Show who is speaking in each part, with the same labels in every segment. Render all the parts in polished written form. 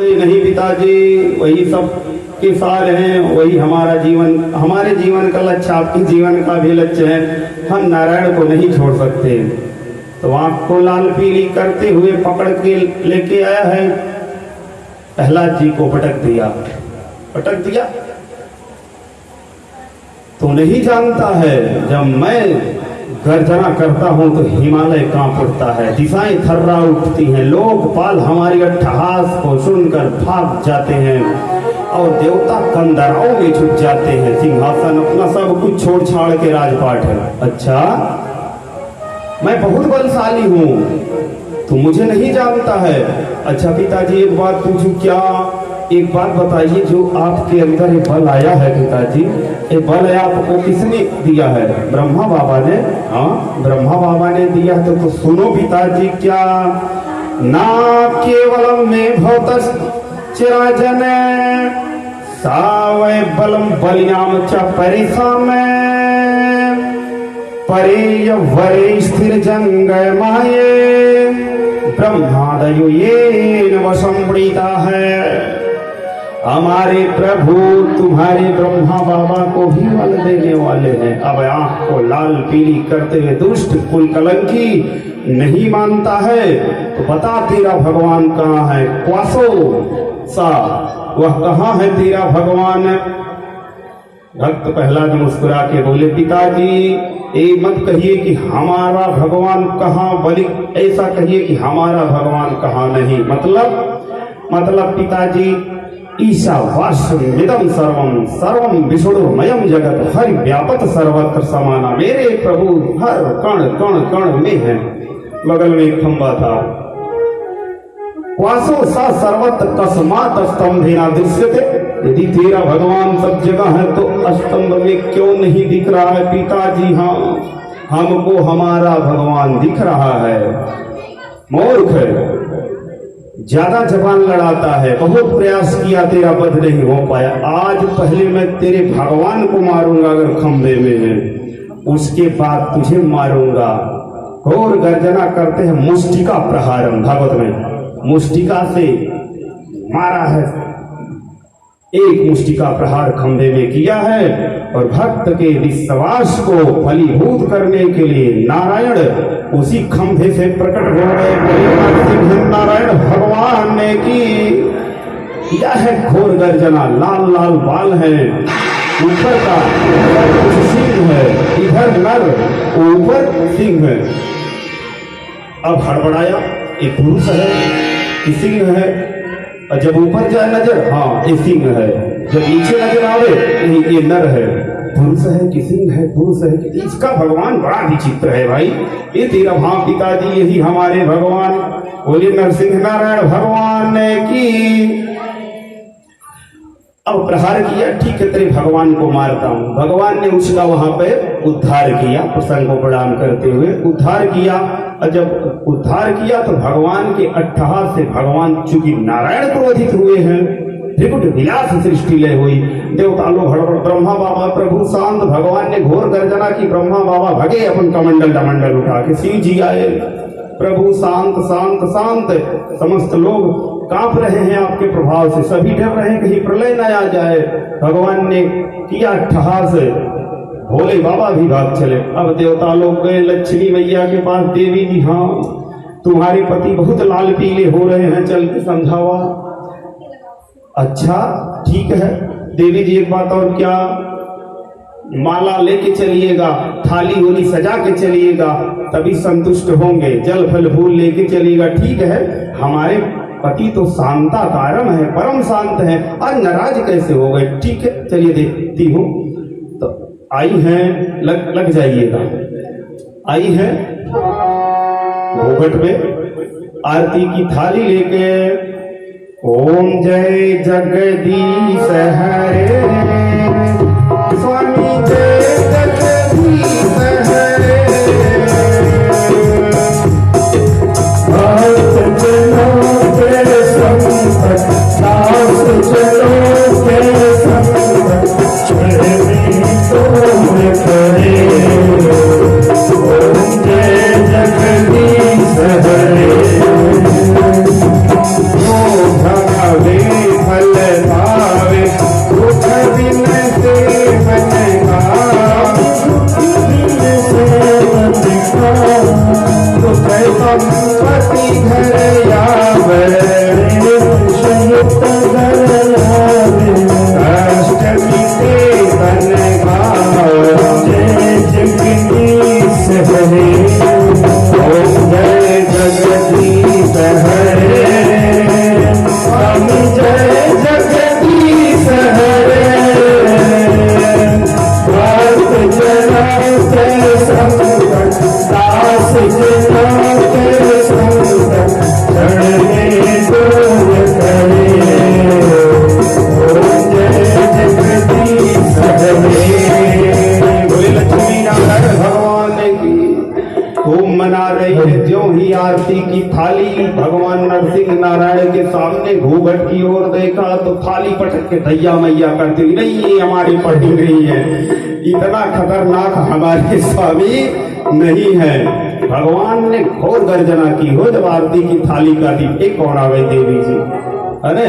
Speaker 1: गई। नहीं पिताजी, वही सब के सार हैं, वही हमारा जीवन, हमारे जीवन का लक्ष्य आपके जीवन का भी लक्ष्य है। हम नारायण को नहीं छोड़ सकते। तो आंख को लाल पीली करते हुए पकड़ के लेके आया है। प्रहलाद जी को पटक दिया। तो नहीं जानता है जब मैं गर्जना करता हूं तो हिमालय कांप उठता है, दिशाएं थर्रा उठती हैं, लोकपाल हमारी अट्टहास को सुनकर भाग जाते हैं और देवता कंदराओं में छुप जाते हैं। सिंहासन अपना सब कुछ छोड़ छाड़ के राजपाट है। अच्छा, मैं बहुत बलशाली हूं, तू मुझे नहीं जानता है। अच्छा पिताजी, एक बात पूछूं क्या? एक बात बताइए, जो आपके अंदर ये बल आया है पिताजी, ये बल आपको किसने दिया है? ब्रह्मा बाबा ने। हाँ, ब्रह्मा बाबा ने दिया। तो सुनो पिताजी, क्या ना केवलम में भवतस् चिराजन सावय बलम बलियाम च परिसाम परे वरे स्थिर जंगय माये ब्रह्मादयो ये वशम प्रीता है। हमारे प्रभु तुम्हारे ब्रह्मा बाबा को भी बल देने वाले हैं। अब आंख को लाल पीली करते हुए दुष्ट कुल कलंकी नहीं मानता है तो बता तेरा भगवान कहाँ है? क्वासो सा, वह कहाँ है तेरा भगवान? भक्त प्रहलाद मुस्कुरा के बोले, पिताजी ये मत कहिए कि हमारा भगवान कहाँ, बलि ऐसा कहिए कि हमारा भगवान कहाँ नहीं। मतलब पिताजी, ईशावास्यमिदं सर्वं सर्वं विष्णुमयं जगत हरि व्यापत सर्वत्र समाना। मेरे प्रभु हर कण कण कण में है। बगल में एक खंबा था। वासो सा सर्वत्र तस्मात् स्तंभेन दृश्यते। यदि तेरा भगवान सब जगह है तो स्तंभ में क्यों नहीं दिख रहा है? पिताजी हाँ, हमको हमारा भगवान दिख रहा है। मूर्ख है, ज्यादा जबान लड़ाता है, बहुत प्रयास किया तेरा वध नहीं हो पाया। आज पहले मैं तेरे भगवान को मारूंगा अगर खंबे में है, उसके बाद तुझे मारूंगा। घोर गर्जना करते हैं मुष्टिका प्रहारम। भागवत में मुष्टिका से मारा है, एक मुष्टिका प्रहार खंबे में किया है। और भक्त के विश्वास को फलीभूत करने के लिए नारायण उसी खंभे से प्रकट हो गए। नारायण भगवान ने किया है घोर गर्जना। लाल लाल बाल है, ऊपर का सिंह है, इधर नर, ऊपर सिंह है। अब हड़बड़ाया, एक पुरुष है कि सिंह है? और जब ऊपर जाए नजर, हाँ ये सिंह है। जब नीचे नजर आवे, ये नर है। पुरुष है कि सिंह है? पुरुष है कि इसका भगवान बड़ा विचित्र है भाई। ये तेरा भाव पिताजी, यही हमारे भगवान। बोले नरसिंह नारायण भगवान ने की। अब प्रहार किया, ठीक है तेरे भगवान को मारता हूं। भगवान ने उसका वहां पे उद्धार किया, प्रसंग को प्रणाम करते हुए उद्धार किया। और जब उद्धार किया तो भगवान के अट्टहास से भगवान चूंकि नारायण क्रोधित हुए हैं, त्रिकुट विलास सृष्टि लय हुई। देवता लोग हड़बड़, ब्रह्मा बाबा प्रभु शांत। भगवान ने घोर गर्जना की, ब्रह्मा बाबा भगे अपन कमंडल डमंडल उठा के। शिव जी आए, प्रभु शांत शांत शांत। समस्त लोग कांप रहे हैं आपके प्रभाव से, सभी डर रहे हैं कहीं प्रलय न आ जाए। भगवान ने किया अट्टहास, भोले बाबा भी भाग चले। अब देवता लोग गए लक्ष्मी मैया के पास। देवी जी हाँ, तुम्हारे पति बहुत लाल पीले हो रहे हैं, चल के समझावा। अच्छा ठीक है देवी जी, एक बात और, क्या माला लेके चलिएगा, थाली होली सजा के चलिएगा, तभी संतुष्ट होंगे। जल फल फूल लेके चलिएगा। ठीक है, हमारे पति तो शांताकारम है, परम शांत है, आज नाराज कैसे हो गए? ठीक है चलिए देखती हूँ। तो आई हैं, लग जाइएगा। आई है घूंघट में, आरती की थाली लेके। ओम जय जगदीश हरे स्वामी, जय जगदीश हरे। भक्त जनों के संकट नाश चलो के संकट छुड़ने तो करे। ओम जय जगदीश हरे। की ओर देखा तो थाली पटक के दैया मैया करती, नहीं ये हमारी पटी नहीं है। इतना खतरनाक हमारे स्वामी नहीं है। भगवान ने घोर गर्जना की हो जब आरती की थाली का दी, एक कौन आ गई देवी जी, अरे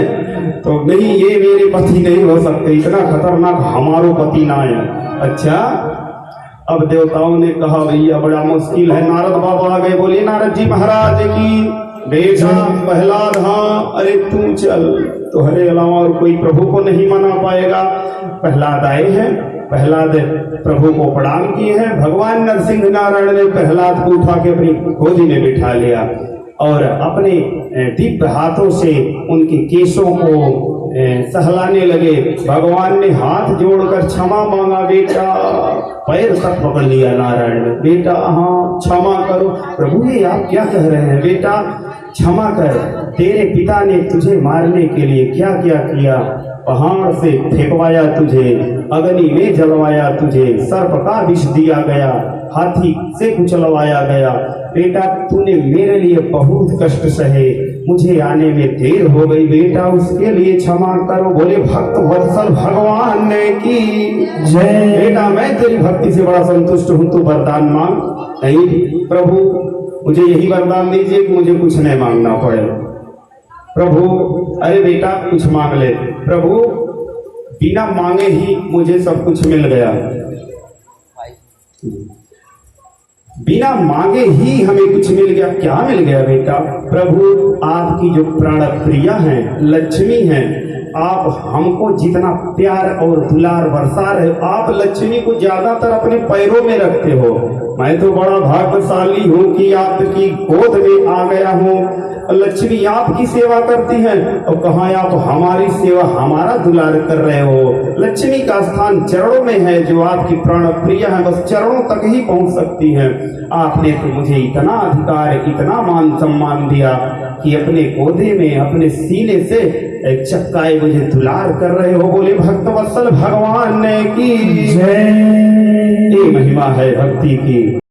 Speaker 1: तो नहीं ये मेरे पति नहीं हो सकते, इतना खतरनाक हमारो पति ना है। अच्छा, अब देवताओं ने कहा भैया बड़ा मुश्किल है। नारद बाबा आ गए, बोले नारद जी महाराज की बेटा प्रहलाद, हाँ अरे तू चल, तुम्हारे अलावा और कोई प्रभु को नहीं मना पाएगा। प्रहलाद आए हैं, प्रहलाद प्रभु को प्रणाम किए हैं। भगवान नरसिंह नारायण ने प्रहलाद को उठा के अपनी गोदी में बिठा लिया और अपने दिव्य हाथों से उनके केशों को सहलाने लगे। भगवान ने हाथ जोड़कर क्षमा मांगा, बेटा पैर तक पकड़ लिया नारायण ने, बेटा हाँ क्षमा करो। प्रभु जी आप क्या कह रहे हैं, बेटा क्षमा कर, तेरे पिता ने तुझे मारने के लिए क्या क्या किया, पहाड़ से फेंकवाया तुझे, अग्नि में जलवाया तुझे, सर्प का विष दिया गया, हाथी से कुचलवाया गया, बेटा तूने मेरे लिए बहुत कष्ट सहे, मुझे आने में देर हो गई, बेटा उसके लिए क्षमा करो। बोले भक्त वत्सल भगवान ने की जय। बेटा मैं तेरी भक्ति से बड़ा संतुष्ट हूँ, तू वरदान मांग। नहीं प्रभु मुझे यही वरदान दीजिए कि मुझे कुछ नहीं मांगना पड़े। प्रभु अरे बेटा कुछ मांग ले। प्रभु बिना मांगे ही मुझे सब कुछ मिल गया, बिना मांगे ही हमें कुछ मिल गया। क्या मिल गया बेटा? प्रभु आपकी जो प्राण प्रिया है, लक्ष्मी है, आप हमको जितना प्यार और दुलार बरसा रहे, आप लक्ष्मी को ज्यादातर अपने पैरों में रखते हो। मैं तो बड़ा भाग्यशाली हूँ कि आपकी गोद में आ गया हूँ। लक्ष्मी आपकी सेवा करती है और कहाँ आप हमारी सेवा, हमारा दुलार कर रहे हो। लक्ष्मी का स्थान चरणों में है, जो आपकी प्राण प्रिय है, बस चरणों तक ही पहुंच सकती है। आपने तो मुझे इतना अधिकार, इतना मान सम्मान दिया कि अपने गोदे में, अपने सीने से चक्काए मुझे दुलार कर रहे हो। बोले भक्त वत्सल भगवान ने की जय। ये महिमा है भक्ति की।